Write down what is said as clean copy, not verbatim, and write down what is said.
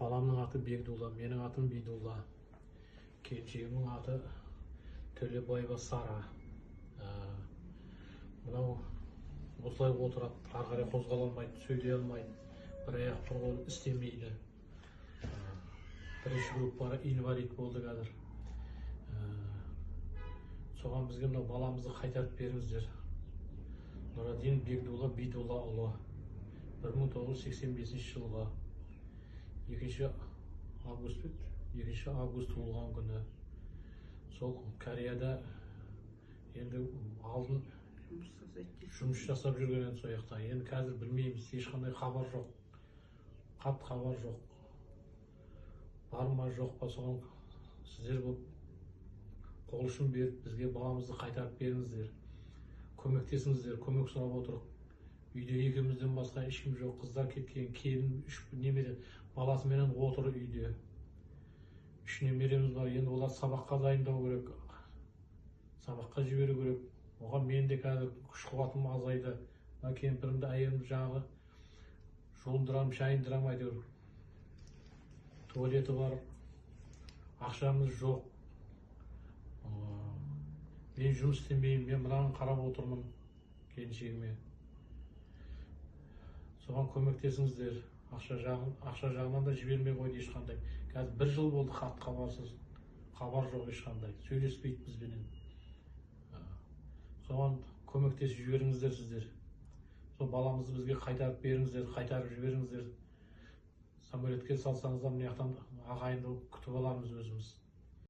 Баламның аты Бегдулла, менің атым Бейдулла. Келіншегімнің аты Төлебаева Сара. Мынау осылай отырады, ары қарай қозғала алмайды, сөйлей алмайды, бір аяқ бір қол істемейді. Бірінші группаға инвалид болды қазір. Соған бізге мынау баламызды қайтарып беріңіздер. Нұрадин Бегдулла Бейдуллаұлы, 1985 жылғы 2 август туылған күні. Сол Кореяда енді алдын жұмыс жасап жүрген сол жақта. Енді қазір білмейміз, ешқандай хабар жоқ, қат хабар жоқ. Бар ма жоқ па, соған сіздер болып қол ұшын беріп бізге баламызды қайтарып беріңіздер. Көмектесіңіздер, көмек сұрап отырық. Үйде екеумізден басқа ешкім жоқ, қыздар кеткен, келін, 3 немере баласымен отыр үйде. 3 немереміз бар, енді олар сабаққа дайындау керек, сабаққа жіберу керек. Оған мен де қазір күш қуатым азайды. Кемпірімді, әйелімді жағы жуындырам, шайындырам, әйтеуір. Туалеті бар, ақшамыз жоқ. Мен жұмыс істемеймін, мен мынаны қарап отырмын келіншегіме. Соған көмектесіңіздер. Ақша жағынан да жібермей қойды ешқандай. Қазір 1 жыл болды хат хабарсыз, хабар жоқ ешқандай, сөйлеспейді бізбенен. Соған көмектесіп жіберіңіздер сіздер. Сол баламызды бізге қайтарып беріңіздер, қайтарып жіберіңіздер. Самолетке салсаңыздар, мына жақтан ағайынды күтіп аламыз өзіміз.